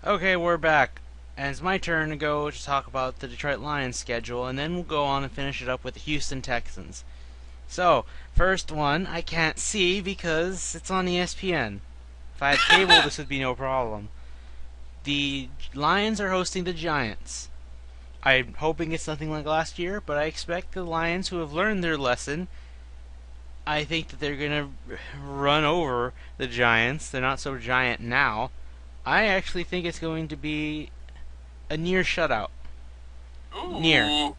Okay, we're back. And it's my turn to go to talk about the Detroit Lions schedule, and then we'll go on and finish it up with the Houston Texans. So, first one, I can't see because it's on ESPN. If I had cable, this would be no problem. The Lions are hosting the Giants. I'm hoping it's nothing like last year, but I expect the Lions, who have learned their lesson, I think that they're going to run over the Giants. They're not so giant now. I actually think it's going to be a near shutout. Ooh. Near.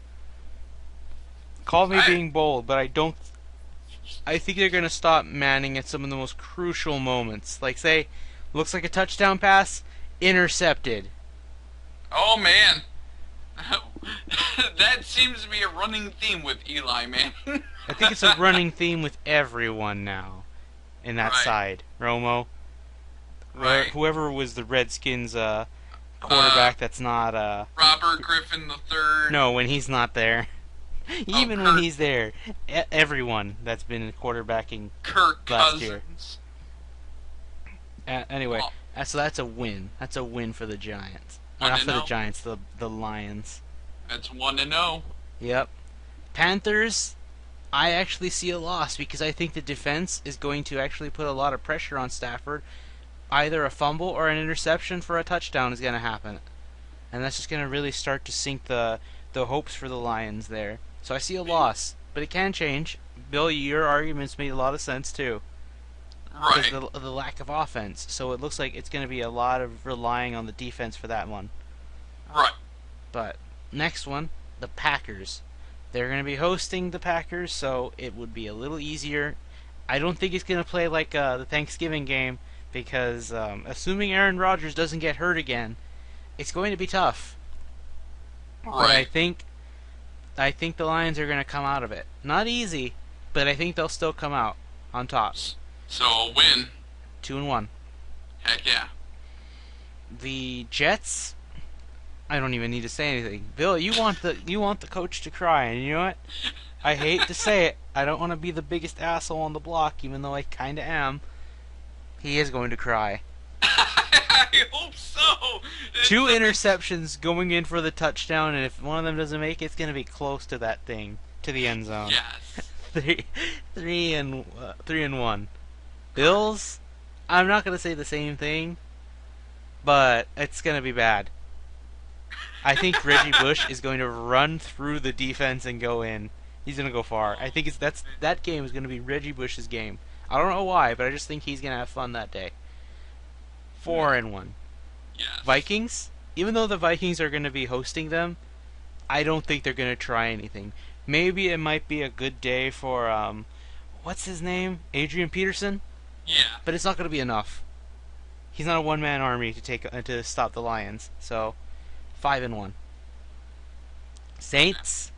Call me being bold, but I think they're going to stop Manning at some of the most crucial moments. Like, say, looks like a touchdown pass, intercepted. Oh man, that seems to be a running theme with Eli, man. I think it's a running theme with everyone now in that Right. side. Romo, Right. whoever was the Redskins quarterback that's not Robert Griffin III. no, when he's not there. Even when Kirk. he's there, everyone that's been quarterbacking Kirk last year. Cousins. Anyway, Oh. so that's a win. That's a win for the Giants. One Not to for the know. Giants, the Lions. That's 1-0. Yep. Panthers, I actually see a loss because I think the defense is going to actually put a lot of pressure on Stafford. Either a fumble or an interception for a touchdown is going to happen. And that's just going to really start to sink the hopes for the Lions there. So I see a loss, but it can change. Bill, your arguments made a lot of sense too. Right. Because the lack of offense. So it looks like it's going to be a lot of relying on the defense for that one. Right. But next one, the Packers. They're going to be hosting the Packers, so it would be a little easier. I don't think it's going to play like the Thanksgiving game because assuming Aaron Rodgers doesn't get hurt again, it's going to be tough. But I Right. think the Lions are going to come out of it. Not easy, but I think they'll still come out on top. So a win. 2-1. Heck yeah. The Jets, I don't even need to say anything. Bill, you want the coach to cry, and you know what? I hate to say it. I don't want to be the biggest asshole on the block, even though I kind of am. He is going to cry. I hope so. Two interceptions going in for the touchdown, and if one of them doesn't make it, it's going to be close to that thing, to the end zone. Yes. Three and 1. Bills, I'm not going to say the same thing, but it's going to be bad. I think Reggie Bush is going to run through the defense and go in. He's going to go far. I think that game is going to be Reggie Bush's game. I don't know why, but I just think he's going to have fun that day. 4-1. Yes. Vikings, even though the Vikings are going to be hosting them, I don't think they're going to try anything. Maybe it might be a good day for what's his name? Adrian Peterson? Yeah. But it's not going to be enough. He's not a one-man army to stop the Lions. So 5-1. Saints,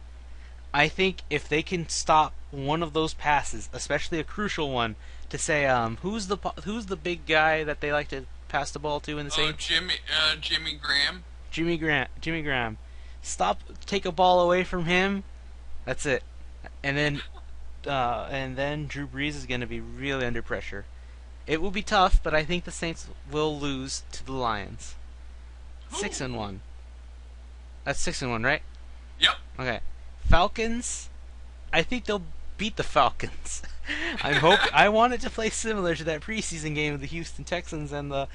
I think if they can stop one of those passes, especially a crucial one, to say who's the big guy that they like to pass the ball to in the Oh, Saints? Jimmy Graham. Jimmy Graham. Take a ball away from him. That's it. And then Drew Brees is going to be really under pressure. It will be tough, but I think the Saints will lose to the Lions. 6-1. That's 6-1, right? Yep. Okay. Falcons, I think they'll beat the Falcons. I want it to play similar to that preseason game of the Houston Texans and the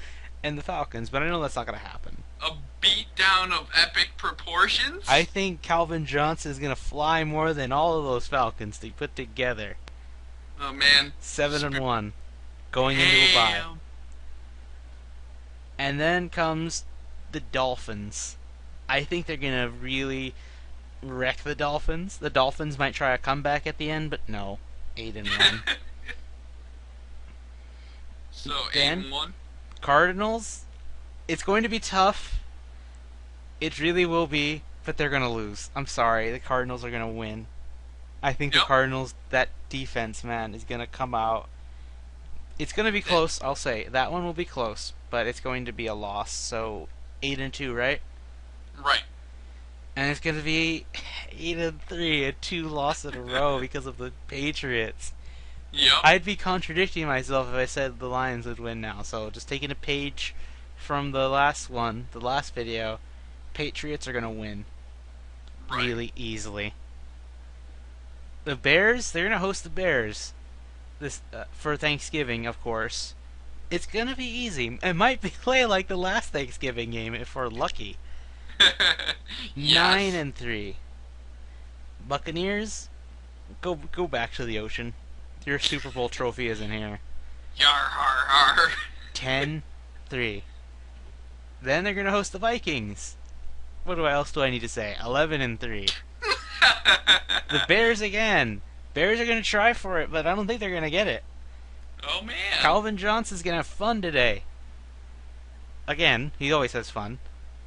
Falcons, but I know that's not going to happen. A beatdown of epic proportions. I think Calvin Johnson is going to fly more than all of those Falcons to put together. Oh man. 7-1, going into a bye. Damn. And then comes the Dolphins. I think they're going to really wreck the Dolphins. The Dolphins might try a comeback at the end, but no. 8-1. So Dan? 8-1. Cardinals, it's going to be tough. It really will be, but they're going to lose. I'm sorry. The Cardinals are going to win. I think the Yep. Cardinals, that defense, man, is going to come out. It's going to be close, I'll say. That one will be close, but it's going to be a loss. So 8-2, right? Right. And it's going to be 8-3, a 2 loss in a row because of the Patriots. Yep. I'd be contradicting myself if I said the Lions would win now. So just taking a page from the last one, the last video, Patriots are gonna win Right. really easily. The Bears, they're gonna host the Bears this for Thanksgiving, of course. It's gonna be easy. It might be play like the last Thanksgiving game if we're lucky. Nine Yes. and three. Buccaneers, go back to the ocean. Your Super Bowl trophy isn't here. Yar har har. 10-3. Then they're gonna host the Vikings. What else do I need to say? 11 and 3. The Bears again. Bears are gonna try for it, but I don't think they're gonna get it. Oh man. Calvin Johnson's gonna have fun today. Again, he always has fun.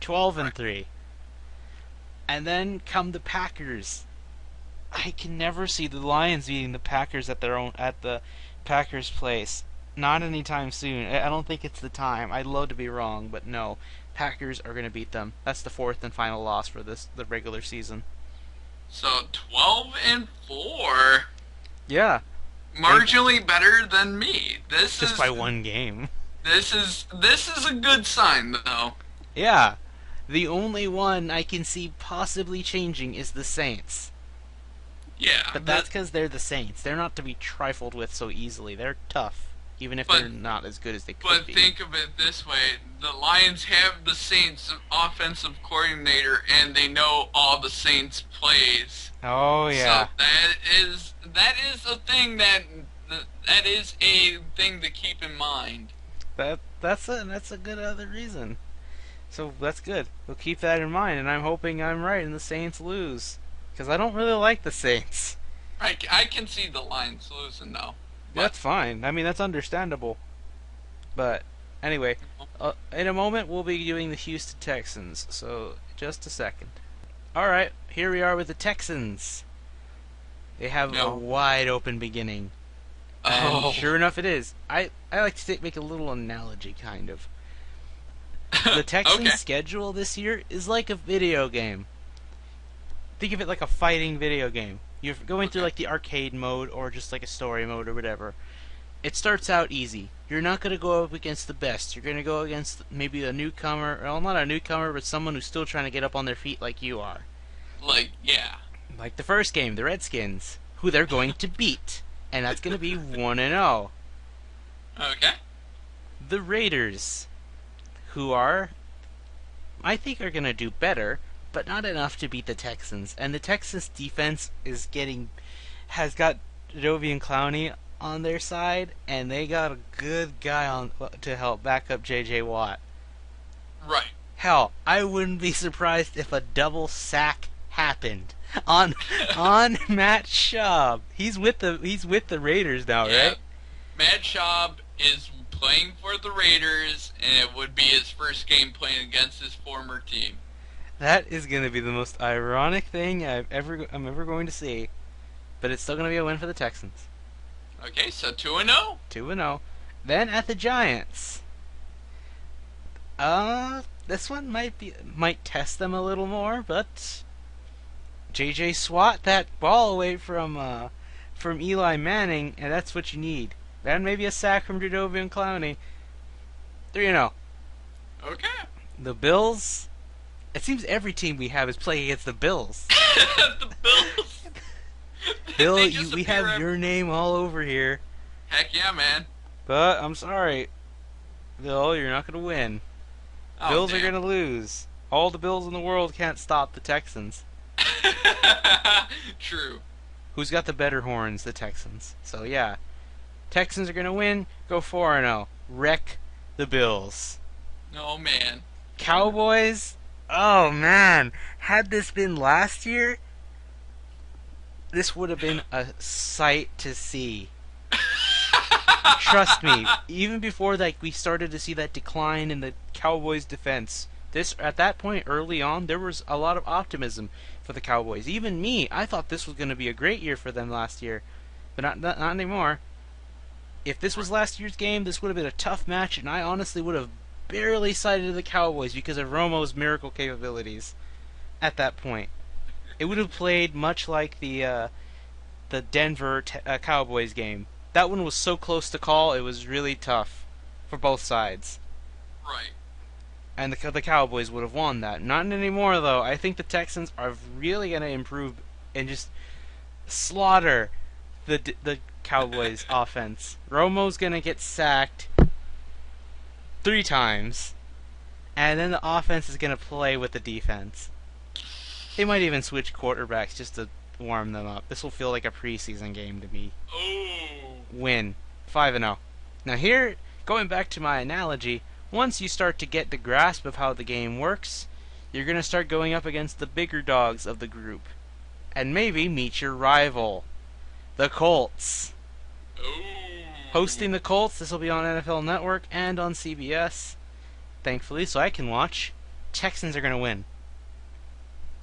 12 and Right. 3. And then come the Packers. I can never see the Lions beating the Packers at the Packers place. Not anytime soon. I don't think it's the time. I'd love to be wrong, but no. Packers are going to beat them. That's the fourth and final loss for the regular season. So 12-4. Yeah, Marginally better than me. This just is by one game. this is a good sign though. Yeah. The only one I can see possibly changing is the Saints. Yeah. But that's because they're the Saints. They're not to be trifled with so easily. They're tough, even if But- they're not as good as they could But be. think of it this way: the Lions have the Saints offensive coordinator, and they know all the Saints plays. Oh yeah. So that is a thing that is a thing to keep in mind. That's a good other reason. So that's good. We'll keep that in mind, and I'm hoping I'm right and the Saints lose, because I don't really like the Saints. I can see the Lions losing though. But- That's fine. I mean, that's understandable. But anyway, in a moment we'll be doing the Houston Texans. So just a second. All right, here we are with the Texans. They have a No. wide open beginning. And Oh. sure enough, it is. I like to make a little analogy, kind of. The Texans' Okay. schedule this year is like a video game. Think of it like a fighting video game. You're going through Okay. like the arcade mode or just like a story mode or whatever. It starts out easy. You're not going to go up against the best. You're going to go against maybe a newcomer. Well, not a newcomer, but someone who's still trying to get up on their feet like you are. Like, yeah. Like the first game, the Redskins, who they're going to beat. And that's going to be 1-0. Okay. The Raiders, who are, I think, are going to do better, but not enough to beat the Texans. And the Texans defense has got Jovian Clowney on their side, and they got a good guy on to help back up J.J. Watt. Right. Hell, I wouldn't be surprised if a double sack happened on Matt Schaub. He's with the Raiders now, Yeah. right? Matt Schaub is playing for the Raiders, and it would be his first game playing against his former team. That is going to be the most ironic thing I'm ever going to see. But it's still going to be a win for the Texans. Okay, so 2-0. 2-0. Then at the Giants. This one might test them a little more, but JJ swat that ball away from Eli Manning, and that's what you need. Then maybe a sack from Jadeveon Clowney. 3-0. Okay. The Bills. It seems every team we have is playing against the Bills. The Bills. Bill, They just we appear have your name all over here. Heck yeah, man. But I'm sorry, Bill, you're not going to win. Oh, Bills are damn. going to lose. All the Bills in the world can't stop the Texans. True. Who's got the better horns? The Texans. So yeah, Texans are going to win. Go 4-0. Wreck the Bills. Oh, man. Cowboys. Oh man, had this been last year, this would have been a sight to see. Trust me, even before we started to see that decline in the Cowboys' defense. At that point early on, there was a lot of optimism for the Cowboys. Even me, I thought this was going to be a great year for them last year, but not anymore. If this was last year's game, this would have been a tough match, and I honestly would have barely sided the Cowboys because of Romo's miracle capabilities. At that point, it would have played much like the Denver Cowboys game. That one was so close to call, it was really tough for both sides. Right. and the Cowboys would have won that. Not anymore, though. I think the Texans are really going to improve and just slaughter the Cowboys' offense. Romo's going to get sacked 3 times, and then the offense is going to play with the defense. They might even switch quarterbacks just to warm them up. This will feel like a preseason game to me. Oh. Win. 5-0. Now here, going back to my analogy, once you start to get the grasp of how the game works, you're going to start going up against the bigger dogs of the group. And maybe meet your rival, the Colts. Oh. Hosting the Colts, this will be on NFL Network and on CBS, thankfully, so I can watch. Texans are going to win.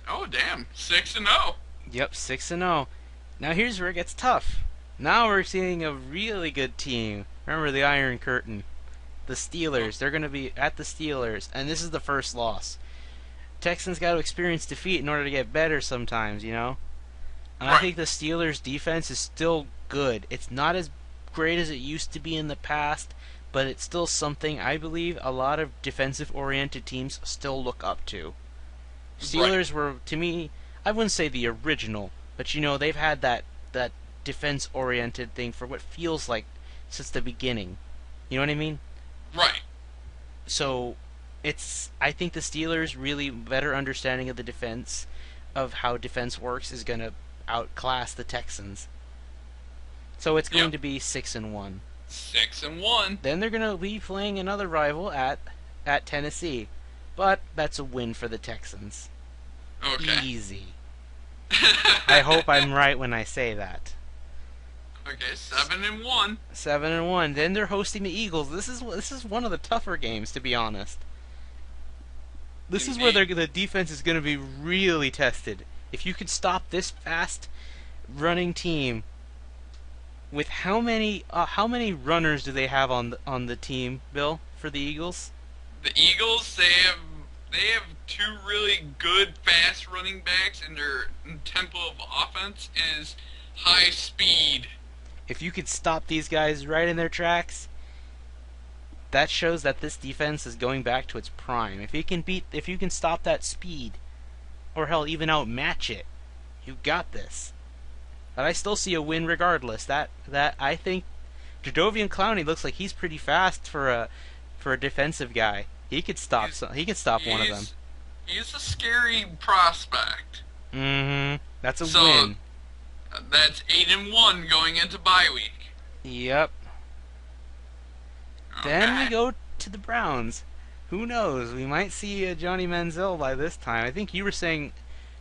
Oh, damn. 6-0. Yep, 6-0. Now here's where it gets tough. Now we're seeing a really good team. Remember the Iron Curtain. The Steelers. They're going to be at the Steelers, and this is the first loss. Texans got to experience defeat in order to get better sometimes, you know? And I think the Steelers' defense is still good. It's not as great as it used to be in the past, but it's still something I believe a lot of defensive-oriented teams still look up to. Steelers were, to me, I wouldn't say the original, but you know, they've had that defense-oriented thing for what feels like since the beginning. You know what I mean? Right. So, I think the Steelers' really better understanding of the defense, of how defense works, is going to outclass the Texans. So it's going to be 6-1. 6-1. Then they're going to be playing another rival at Tennessee. But that's a win for the Texans. Okay. Easy. I hope I'm right when I say that. Okay, 7-1. 7-1. Then they're hosting the Eagles. This is one of the tougher games, to be honest. This is where the defense is going to be really tested. If you could stop this fast running team, with how many runners do they have on the team, Bill, for the Eagles? The Eagles, they have 2 really good fast running backs, and their tempo of offense is high speed. If you could stop these guys right in their tracks, that shows that this defense is going back to its prime. If you can stop that speed, or hell, even outmatch it, you got this. But I still see a win regardless. That I think Jadeveon Clowney looks like he's pretty fast for a defensive guy. He could stop one of them. He's a scary prospect. Mm-hmm. That's a So win. that's 8-1 going into bye week. Yep. Okay. Then we go to the Browns. Who knows? We might see Johnny Manziel by this time. I think you were saying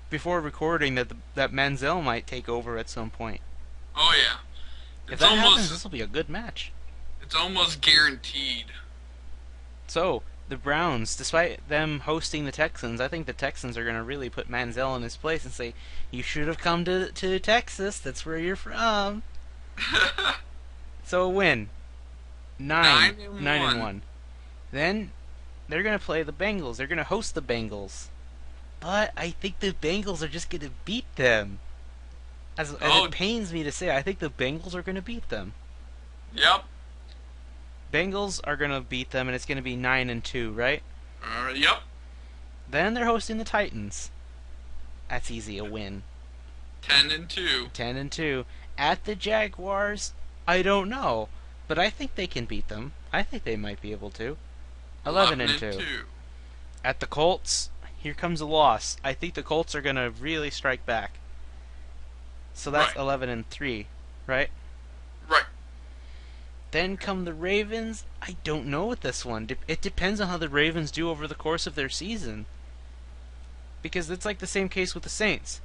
before recording that that Manziel might take over at some point. Oh yeah. If that happens, this will be a good match. It's almost guaranteed. So, the Browns, despite them hosting the Texans, I think the Texans are going to really put Manziel in his place and say, you should have come to Texas. That's where you're from. So a win. 9-1. Then they're going to play the Bengals. They're going to host the Bengals. But I think the Bengals are just going to beat them. As it pains me to say, I think the Bengals are going to beat them. Yep. Bengals are going to beat them, and it's going to be 9-2, right? Yep. Then they're hosting the Titans. That's easy, a win. 10-2. 10-2. At the Jaguars, I don't know, but I think they can beat them. I think they might be able to. 11-2. At the Colts, here comes a loss. I think the Colts are going to really strike back. So that's 11-3, right? Right. Then come the Ravens. I don't know with this one. It depends on how the Ravens do over the course of their season. Because it's like the same case with the Saints.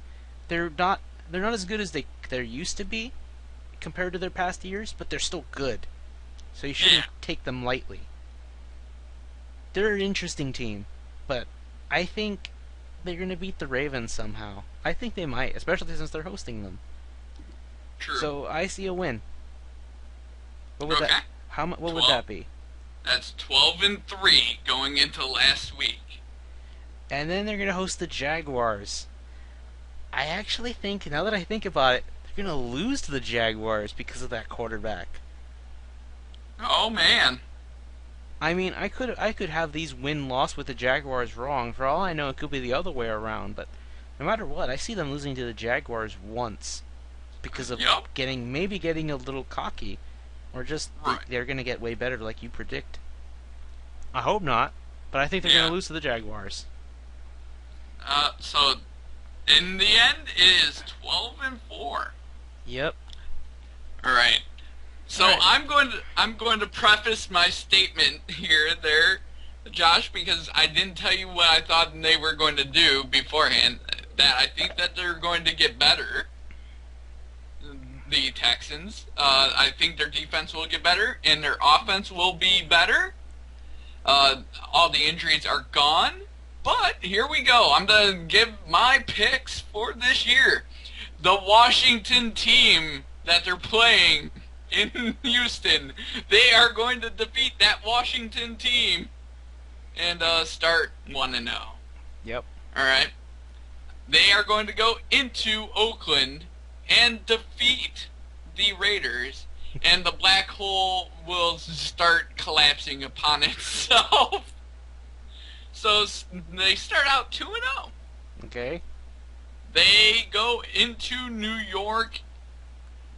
They're not as good as they're used to be compared to their past years, but they're still good. So you shouldn't take them lightly. They're an interesting team, but I think they're going to beat the Ravens somehow. I think they might, especially since they're hosting them. True. So I see a win. What would what would that be? That's 12-3 going into last week. And then they're going to host the Jaguars. I actually think, now that I think about it, they're going to lose to the Jaguars because of that quarterback. Oh, man. I mean, I could have these win-loss with the Jaguars wrong. For all I know, it could be the other way around. But no matter what, I see them losing to the Jaguars once because of Yep. getting a little cocky, or just Right. they're going to get way better like you predict. I hope not, but I think they're going Yeah. to lose to the Jaguars. So in the end, it is 12-4. Yep. All right. So All right. I'm going to preface my statement here and there, Josh, because I didn't tell you what I thought they were going to do beforehand. That I think that they're going to get better. The Texans. I think their defense will get better and their offense will be better. All the injuries are gone. But here we go. I'm going to give my picks for this year. The Washington team that they're playing in Houston, they are going to defeat that Washington team and start 1-0. Yep. All right. They are going to go into Oakland and defeat the Raiders, and the black hole will start collapsing upon itself. So they start out 2-0. Okay. They go into New York,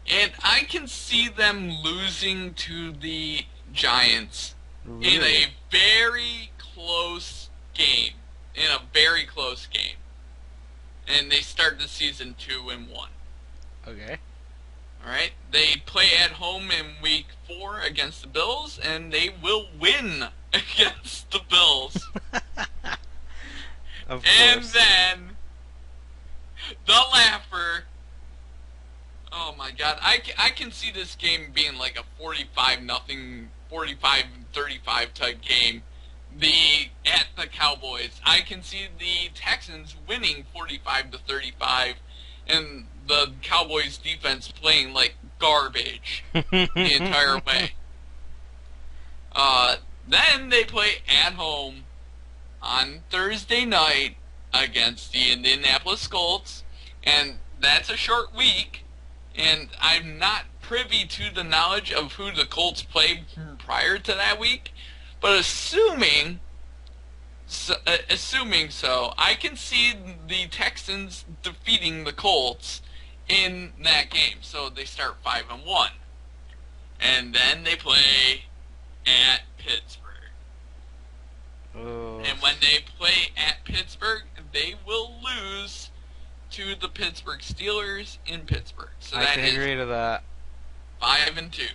and I can see them losing to the Giants Really? in a very close game. In a very close game. And they start the season 2-1. Okay. Alright? They play at home in week 4 against the Bills, and they will win against the Bills. Of And course. then the laugher. Oh my god. I can see this game being like a 45-0, 45-35 type game. At the Cowboys. I can see the Texans winning 45-35 and the Cowboys defense playing like garbage the entire way. Then they play at home on Thursday night against the Indianapolis Colts, and that's a short week, and I'm not privy to the knowledge of who the Colts played prior to that week, but assuming so, I can see the Texans defeating the Colts in that game, so they start 5-1, and then they play at Pittsburgh. Oh. And when they play at Pittsburgh, they will lose to the Pittsburgh Steelers in Pittsburgh. So I that can is agree to that. 5-2.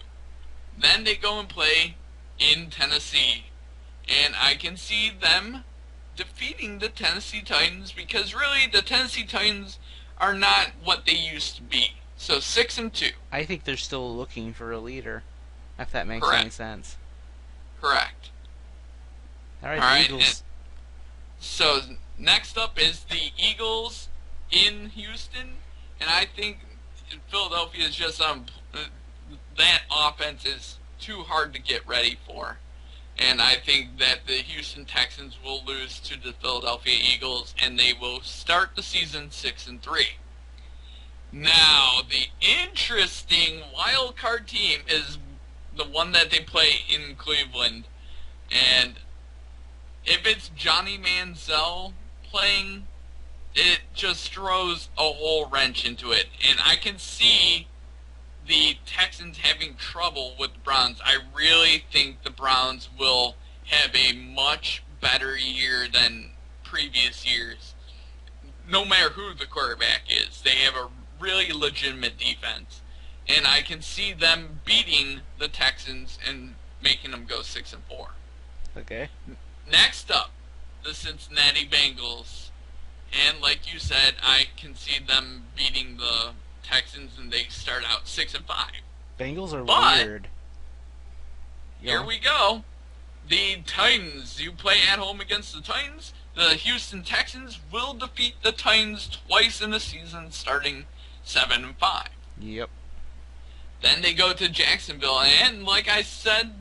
Then they go and play in Tennessee, and I can see them defeating the Tennessee Titans because really the Tennessee Titans are not what they used to be. So 6-2. I think they're still looking for a leader, if that makes Correct. any sense. Correct. All right, All right, Eagles. So next up is the Eagles in Houston, and I think Philadelphia is just that offense is too hard to get ready for, and I think that the Houston Texans will lose to the Philadelphia Eagles, and they will start the season 6-3. Now the interesting wild card team is the one that they play in Cleveland, and if it's Johnny Manziel playing, it just throws a whole wrench into it. And I can see the Texans having trouble with the Browns. I really think the Browns will have a much better year than previous years. No matter who the quarterback is, they have a really legitimate defense. And I can see them beating the Texans and making them go 6-4. Okay. Next up, the Cincinnati Bengals. And like you said, I can see them beating the Texans and they start out 6-5. Bengals are But- weird. Here we go. The Titans. You play at home against the Titans. The Houston Texans will defeat the Titans twice in the season, starting 7-5. Yep. Then they go to Jacksonville, and like I said,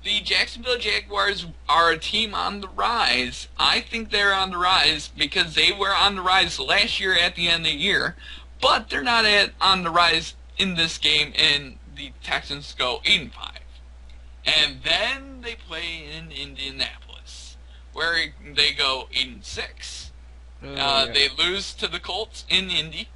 the Jacksonville Jaguars are a team on the rise. I think they're on the rise because they were on the rise last year at the end of the year, but they're not on the rise in this game, and the Texans go 8-5. And then they play in Indianapolis, where they go 8-6. Oh yeah. They lose to the Colts in Indy,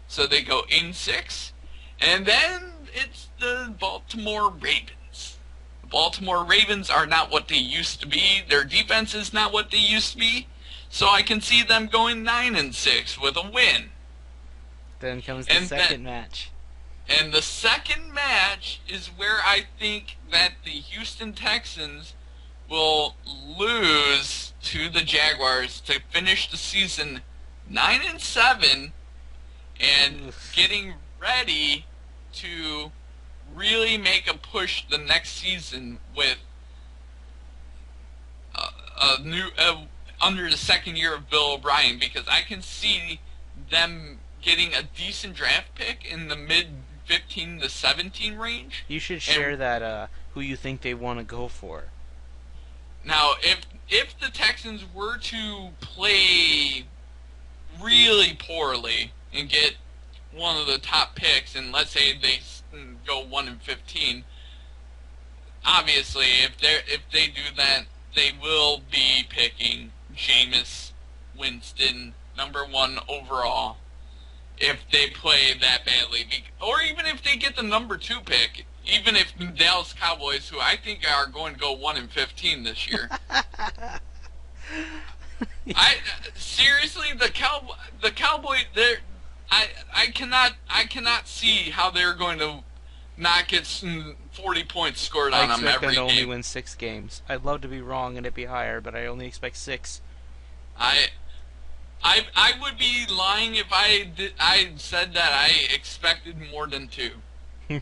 so they go 8-6. And then it's the Baltimore Ravens. The Baltimore Ravens are not what they used to be. Their defense is not what they used to be. So I can see them going 9-6 with a win. Then comes the second match. And the second match is where I think that the Houston Texans will lose to the Jaguars to finish the season 9-7 and getting ready to really make a push the next season with a new under the second year of Bill O'Brien, because I can see them getting a decent draft pick in the mid 15 to 17 range. You should share that who you think they want to go for. Now, if the Texans were to play really poorly and get one of the top picks, and let's say they go 1-15, obviously if they do that, they will be picking Jameis Winston #1 overall. If they play that badly, or even if they get the #2 pick, even if the Dallas Cowboys, who I think are going to go 1-15 this year, I seriously the Cowboys, I cannot see how they're going to not get 40 points scored on them every game. I expect them to only win 6 games. I'd love to be wrong and it be higher, but I only expect 6. I would be lying if I said that I expected more than 2. And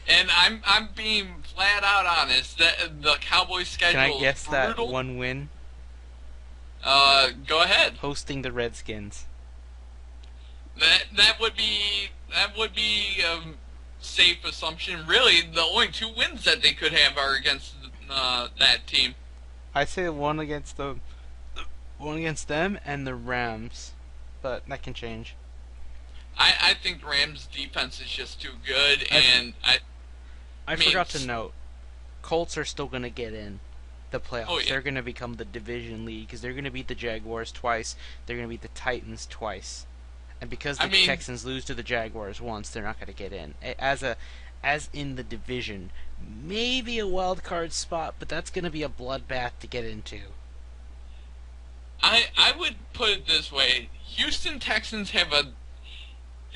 I'm being flat out honest. The Cowboys' schedule Can I guess is brutal. that one win? Go ahead. Hosting the Redskins. That would be a safe assumption. Really, the only 2 wins that they could have are against that team. I say one against them and the Rams, but that can change. I think the Rams' defense is just too good, and I forgot to note, Colts are still going to get in the playoffs. Oh, yeah. They're going to become the division lead because they're going to beat the Jaguars twice. They're going to beat the Titans twice. And because the Texans lose to the Jaguars once, they're not going to get in. As in the division, maybe a wild card spot, but that's going to be a bloodbath to get into. I would put it this way: Houston Texans have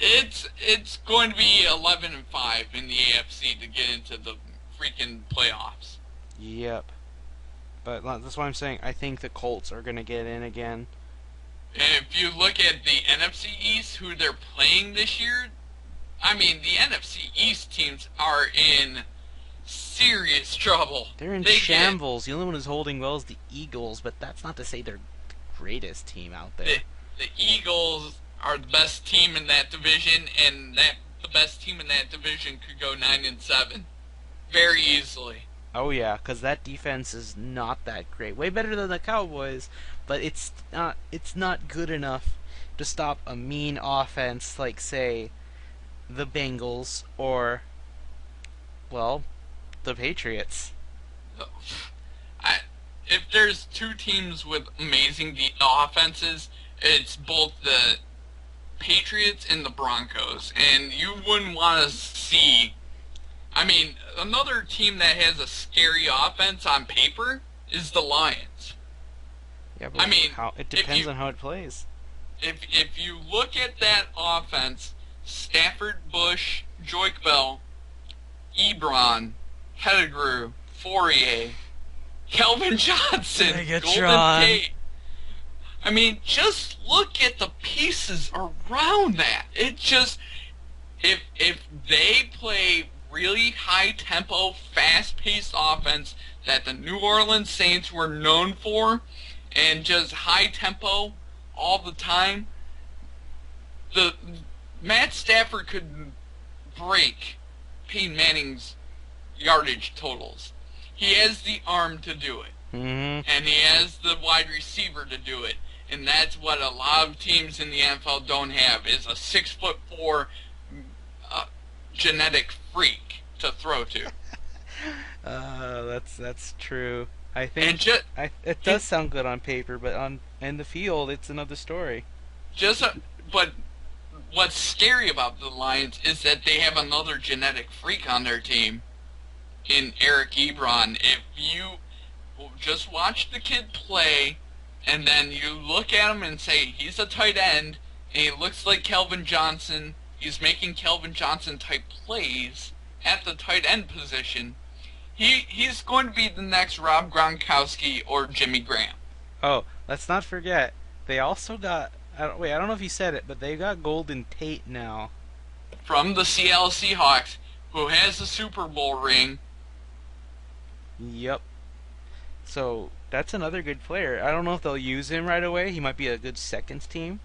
it's going to be 11-5 in the AFC to get into the freaking playoffs. Yep. But that's why I'm saying I think the Colts are going to get in again. And if you look at the NFC East, who they're playing this year, I mean, the NFC East teams are in serious trouble. They're in shambles. The only one who's holding well is the Eagles, but that's not to say they're the greatest team out there. The Eagles are the best team in that division, and the best team in that division could go 9-7 very easily. Oh yeah, because that defense is not that great. Way better than the Cowboys, but it's not good enough to stop a mean offense like, say, the Bengals or, well, the Patriots. If there's 2 teams with amazing offenses, it's both the Patriots and the Broncos, and you wouldn't want to see. I mean, another team that has a scary offense on paper is the Lions. Yeah, but it depends on how it plays. If you look at that offense, Stafford, Bush, Joik Bell, Ebron, Pettigrew, Fourier, Kelvin Johnson, Golden Tate. I mean, just look at the pieces around that. It just, if they play really high tempo, fast paced offense that the New Orleans Saints were known for, and just high tempo all the time, the Matt Stafford could break Peyton Manning's yardage totals. He has the arm to do it, and he has the wide receiver to do it, and that's what a lot of teams in the NFL don't have, is a 6'4" genetic freak. to throw to. That's true. I And think just it does sound good on paper, but on in the field, it's another story. just but what's scary about the Lions is that they have another genetic freak on their team in Eric Ebron. If you just watch the kid play, and then you look at him and say he's a tight end, and he looks like Calvin Johnson. He's making Calvin Johnson type plays at the tight end position. He's going to be the next Rob Gronkowski or Jimmy Graham. Oh, let's not forget they also got. Wait, I don't know if you said it, but they got Golden Tate now. From the Seattle Seahawks, who has the Super Bowl ring. Yep. So that's another good player. I don't know if they'll use him right away. He might be a good second team.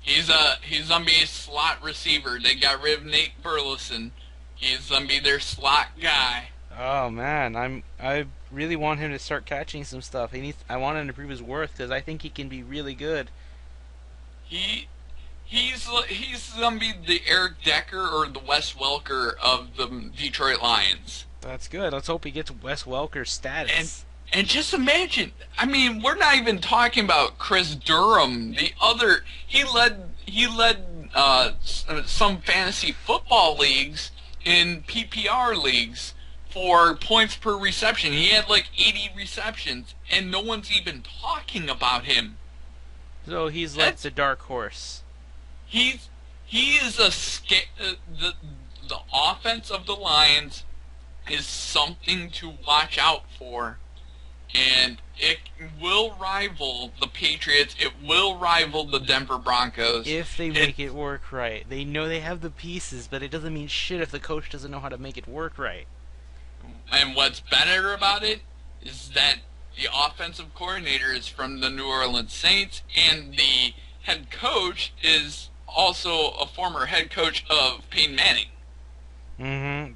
He's gonna be a slot receiver. They got rid of Nate Burleson. He's gonna be their slot guy. Oh man, I really want him to start catching some stuff. I want him to prove his worth because I think he can be really good. He's gonna be the Eric Decker or the Wes Welker of the Detroit Lions. That's good. Let's hope he gets Wes Welker status. And just imagine, I mean, we're not even talking about Chris Durham. The other, he led some fantasy football leagues in PPR leagues for points per reception. He had like 80 receptions, and no one's even talking about him. So he's like the dark horse. He is the offense of the Lions is something to watch out for, and it will rival the Patriots. It will rival the Denver Broncos if they make it work right. They know they have the pieces, but it doesn't mean shit if the coach doesn't know how to make it work right. And what's better about it is that the offensive coordinator is from the New Orleans Saints, and the head coach is also a former head coach of Peyton Manning. Mm-hmm.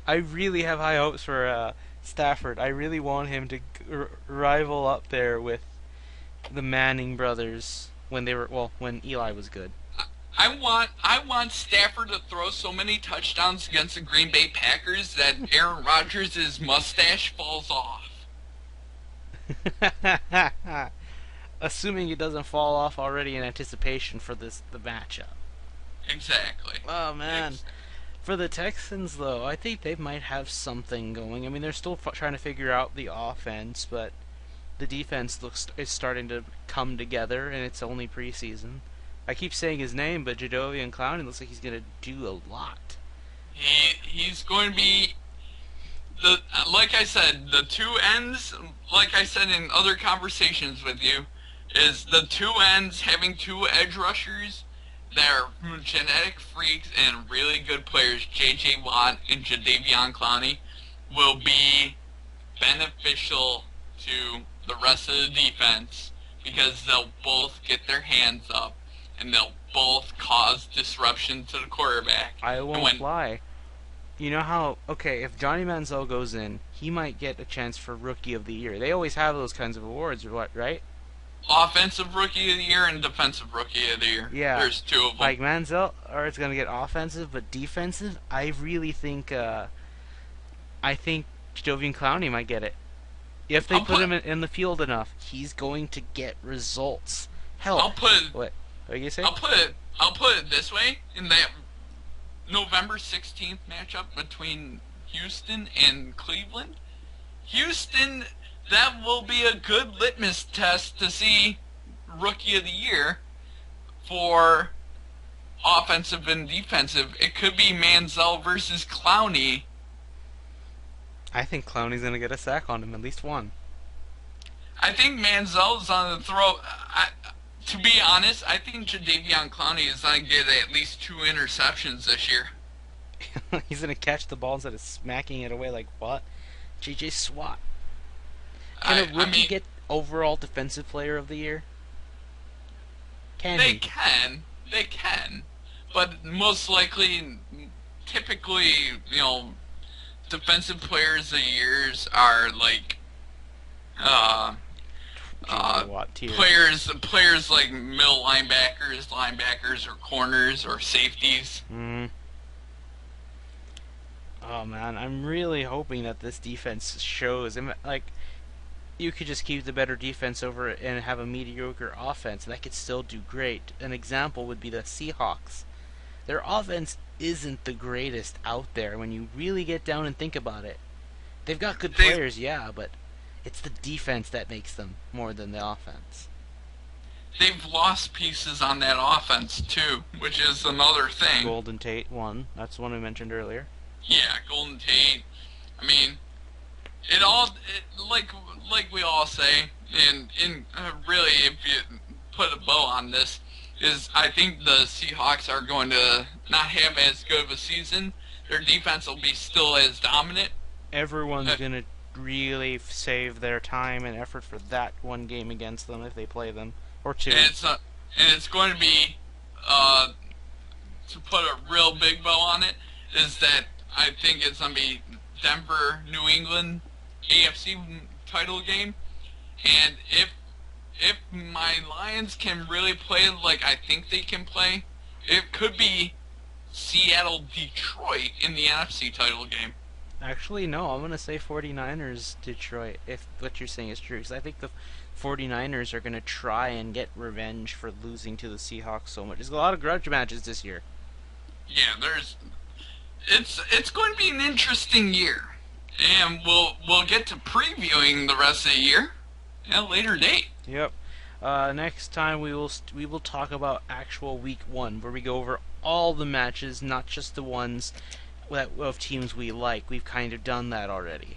I really have high hopes for Stafford. I really want him to rival up there with the Manning brothers when Eli was good. I want Stafford to throw so many touchdowns against the Green Bay Packers that Aaron Rodgers' mustache falls off. Assuming it doesn't fall off already in anticipation for the matchup. Exactly. Oh man. For the Texans, though, I think they might have something going. I mean, they're still trying to figure out the offense, but the defense is starting to come together, and it's only preseason. I keep saying his name, but Jadeveon Clowney looks like he's going to do a lot. He's going to be like I said, the two ends. Like I said in other conversations with you, is the two ends having two edge rushers. They're genetic freaks and really good players. J.J. Watt and Jadeveon Clowney will be beneficial to the rest of the defense because they'll both get their hands up and they'll both cause disruption to the quarterback. I won't lie. You know how, okay, if Johnny Manziel goes in, he might get a chance for Rookie of the Year. They always have those kinds of awards, right? Offensive Rookie of the Year and Defensive Rookie of the Year. Yeah. There's two of them. Like Manziel, or it's going to get offensive, but defensive, I really think, Jadeveon Clowney might get it. If they put him in the field enough, he's going to get results. Hell, what are you say? I'll put it this way: in that November 16th matchup between Houston and Cleveland, Houston, that will be a good litmus test to see Rookie of the Year for offensive and defensive. It could be Manziel versus Clowney. I think Clowney's going to get a sack on him, at least one. I think Manziel's on the throw. To be honest, I think Jadeveon Clowney is going to get at least 2 interceptions this year. He's going to catch the ball instead of smacking it away like what? J.J. Swat. Can a rookie get overall defensive player of the year? They can. But most likely, typically, defensive players of the years are like players like middle linebackers or corners or safeties. Oh man, I'm really hoping that this defense shows. Like, you could just keep the better defense over it and have a mediocre offense, and that could still do great. An example would be the Seahawks. Their offense isn't the greatest out there when you really get down and think about it. They've got good They players, yeah, but it's the defense that makes them more than the offense. they've lost pieces on that offense too, which is another thing. Golden Tate won. That's the one we mentioned earlier. Yeah, Golden Tate. I mean, like we all say, and really, if you put a bow on this, is I think the Seahawks are going to not have as good of a season. Their defense will be still as dominant. Everyone's going to really save their time and effort for that one game against them if they play them. Or two. And it's going to be to put a real big bow on it, is that I think it's going to be Denver, New England, AFC title game, and if my Lions can really play like I think they can play, it could be Seattle, Detroit in the NFC title game. Actually, no, I'm going to say 49ers Detroit, if what you're saying is true. Because I think the 49ers are going to try and get revenge for losing to the Seahawks so much. There's a lot of grudge matches this year. Yeah, it's going to be an interesting year, and we'll get to previewing the rest of the year at a later date. Yep. Next time we will talk about actual week 1, where we go over all the matches, not just the ones of teams we like. We've kind of done that already.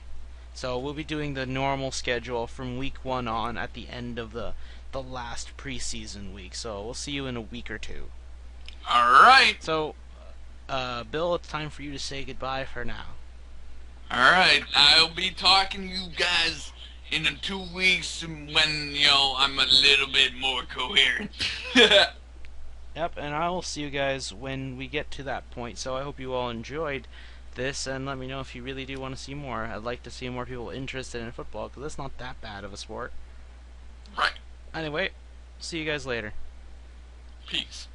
So we'll be doing the normal schedule from week 1 on at the end of the last preseason week. So we'll see you in a week or two. All right. So, Bill, it's time for you to say goodbye for now. All right. I'll be talking to you guys in 2 weeks when I'm a little bit more coherent. Yep, and I will see you guys when we get to that point. So I hope you all enjoyed this, and let me know if you really do want to see more. I'd like to see more people interested in football, because it's not that bad of a sport. Right. Anyway, see you guys later. Peace.